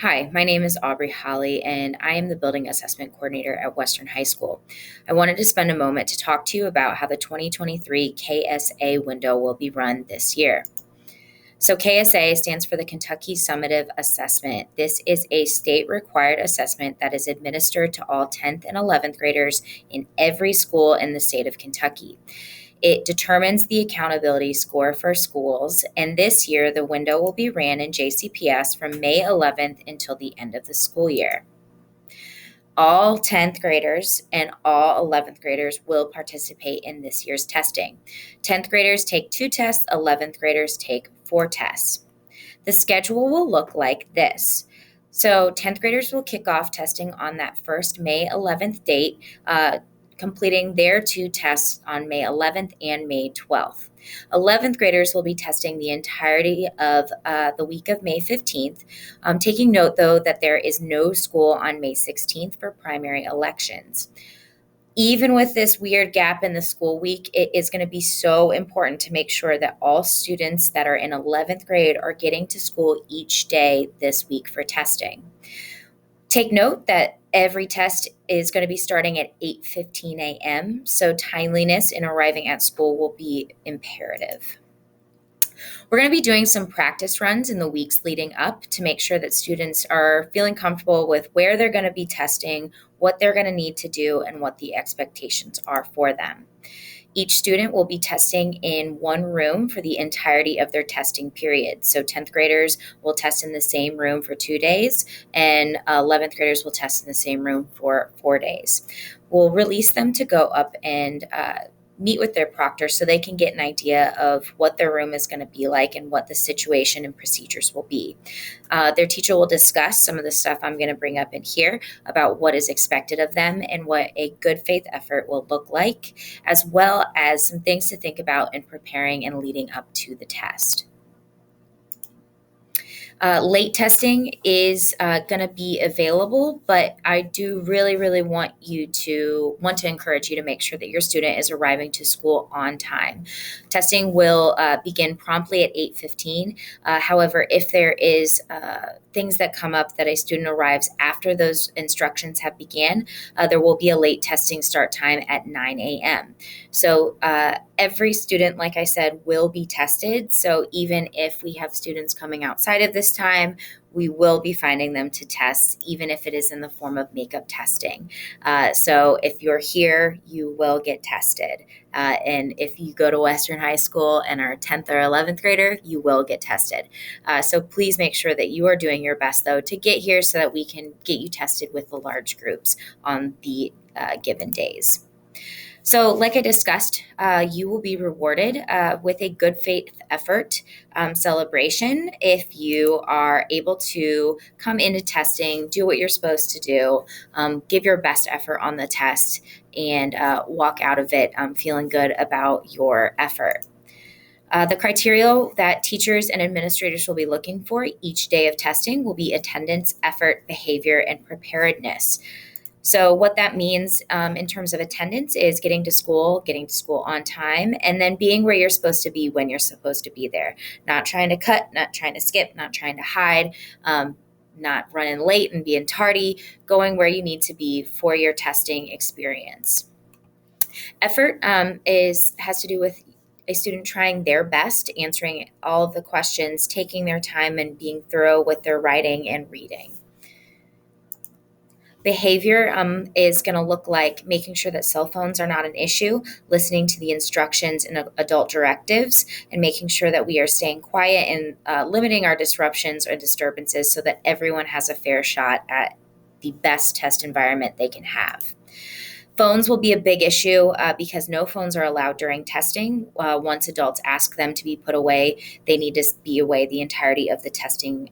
Hi, my name is Aubrey Holly, and I am the Building Assessment Coordinator at Western High School. I wanted to spend a moment to talk to you about how the 2023 KSA window will be run this year. So, KSA stands for the Kentucky Summative Assessment. This is a state required assessment that is administered to all 10th and 11th graders in every school in the state of Kentucky. It determines the accountability score for schools, and this year the window will be ran in JCPS from May 11th until the end of the school year. All 10th graders and all 11th graders will participate in this year's testing. 10th graders take 2 tests, 11th graders take 4 tests. The schedule will look like this. So 10th graders will kick off testing on that first May 11th date, completing their 2 tests on May 11th and May 12th. 11th graders will be testing the entirety of the week of May 15th, taking note, though, that there is no school on May 16th for primary elections. Even with this weird gap in the school week, it is going to be so important to make sure that all students that are in 11th grade are getting to school each day this week for testing. Take note that every test is going to be starting at 8:15 a.m., so timeliness in arriving at school will be imperative. We're going to be doing some practice runs in the weeks leading up to make sure that students are feeling comfortable with where they're going to be testing, what they're going to need to do, and what the expectations are for them. Each student will be testing in one room for the entirety of their testing period. So 10th graders will test in the same room for 2 days, and 11th graders will test in the same room for 4 days. We'll release them to go up and meet with their proctor so they can get an idea of what their room is going to be like and what the situation and procedures will be. Their teacher will discuss some of the stuff I'm going to bring up in here about what is expected of them and what a good faith effort will look like, as well as some things to think about in preparing and leading up to the test. Late testing is going to be available, but I do really want to encourage you to make sure that your student is arriving to school on time. Testing will begin promptly at 8:15. However, if there is things that come up that a student arrives after those instructions have began, there will be a late testing start time at 9 a.m. So every student, like I said, will be tested. So even if we have students coming outside of this time, we will be finding them to test, even if it is in the form of makeup testing. So if you're here, you will get tested. And if you go to Western High School and are a 10th or 11th grader, you will get tested. So please make sure that you are doing your best, though, to get here so that we can get you tested with the large groups on the given days. So, like I discussed, you will be rewarded with a good faith effort celebration if you are able to come into testing, do what you're supposed to do, give your best effort on the test, and walk out of it feeling good about your effort. The criteria that teachers and administrators will be looking for each day of testing will be attendance, effort, behavior, and preparedness. So what that means in terms of attendance is getting to school on time, and then being where you're supposed to be when you're supposed to be there. Not trying to cut, not trying to skip, not trying to hide, not running late and being tardy, going where you need to be for your testing experience. Effort has to do with a student trying their best, answering all of the questions, taking their time, and being thorough with their writing and reading. Behavior is going to look like making sure that cell phones are not an issue, listening to the instructions and adult directives, and making sure that we are staying quiet and limiting our disruptions or disturbances so that everyone has a fair shot at the best test environment they can have. Phones will be a big issue because no phones are allowed during testing. Once adults ask them to be put away, they need to be away the entirety of the testing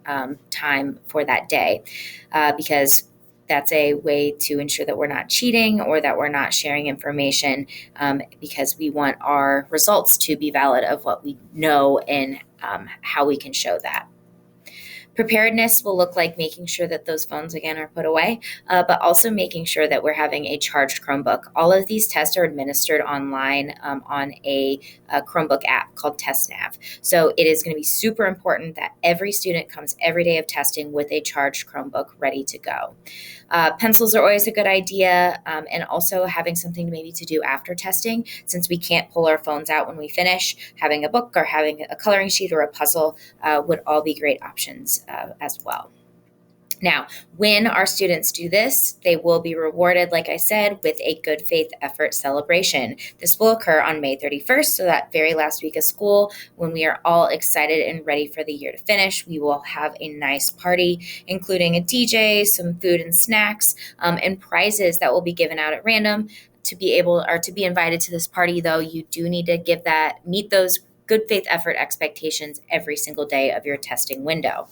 time for that day because that's a way to ensure that we're not cheating or that we're not sharing information because we want our results to be valid of what we know and how we can show that. Preparedness will look like making sure that those phones again are put away, but also making sure that we're having a charged Chromebook. All of these tests are administered online on a Chromebook app called TestNav. So it is going to be super important that every student comes every day of testing with a charged Chromebook ready to go. Pencils are always a good idea, and also having something maybe to do after testing. Since we can't pull our phones out when we finish, having a book or having a coloring sheet or a puzzle would all be great options as well. Now, when our students do this, they will be rewarded, like I said, with a good faith effort celebration. This will occur on May 31st, so that very last week of school, when we are all excited and ready for the year to finish. We will have a nice party, including a DJ, some food and snacks, and prizes that will be given out at random. To be invited to this party, though, you do need to meet those good faith effort expectations every single day of your testing window.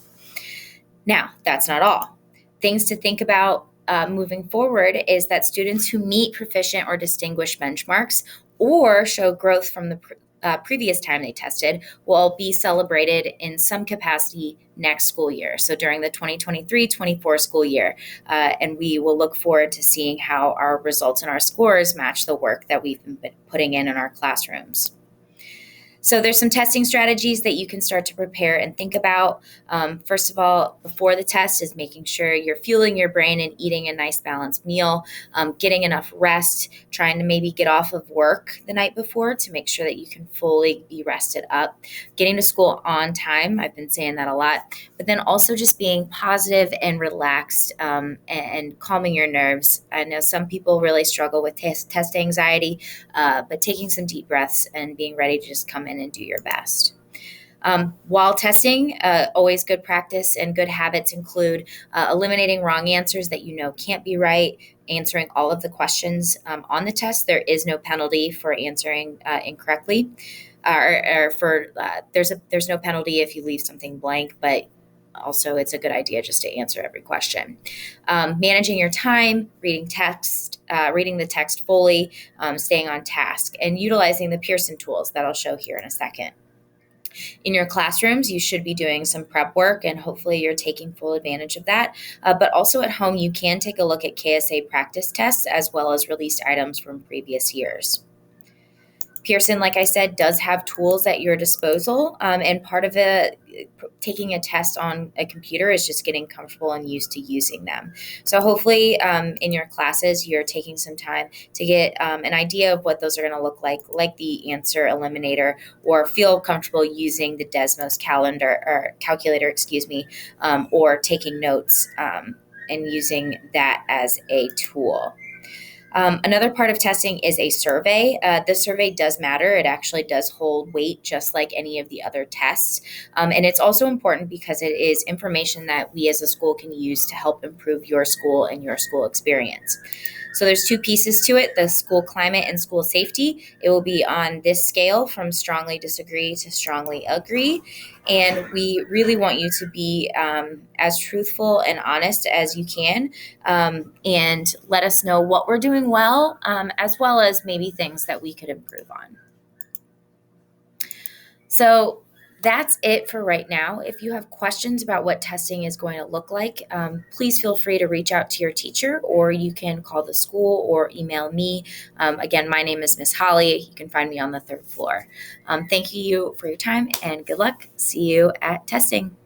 Now, that's not all. Things to think about moving forward is that students who meet proficient or distinguished benchmarks or show growth from the previous time they tested will be celebrated in some capacity next school year. So during the 2023-24 school year. And we will look forward to seeing how our results and our scores match the work that we've been putting in our classrooms. So there's some testing strategies that you can start to prepare and think about. First of all, before the test is making sure you're fueling your brain and eating a nice balanced meal, getting enough rest, trying to maybe get off of work the night before to make sure that you can fully be rested up, getting to school on time. I've been saying that a lot, but then also just being positive and relaxed and calming your nerves. I know some people really struggle with test anxiety, but taking some deep breaths and being ready to just come in and do your best. While testing, always good practice and good habits include eliminating wrong answers that you know can't be right, answering all of the questions on the test. There is no penalty for answering incorrectly, there's no penalty if you leave something blank, but also it's a good idea just to answer every question. Managing your time, reading the text fully, staying on task, and utilizing the Pearson tools that I'll show here in a second. In your classrooms, you should be doing some prep work, and hopefully you're taking full advantage of that. But also at home, you can take a look at KSA practice tests as well as released items from previous years. Pearson, like I said, does have tools at your disposal, and part of taking a test on a computer is just getting comfortable and used to using them. So hopefully in your classes, you're taking some time to get an idea of what those are going to look like the answer eliminator, or feel comfortable using the Desmos calculator, or taking notes and using that as a tool. Another part of testing is a survey. This survey does matter. It actually does hold weight just like any of the other tests. And it's also important because it is information that we as a school can use to help improve your school and your school experience. So there's two pieces to it, the school climate and school safety. It will be on this scale from strongly disagree to strongly agree. And we really want you to be as truthful and honest as you can, and let us know what we're doing well, as well as maybe things that we could improve on. So that's it for right now. If you have questions about what testing is going to look like, please feel free to reach out to your teacher, or you can call the school or email me. Again, my name is Miss Holly. You can find me on the third floor. Thank you for your time and good luck. See you at testing.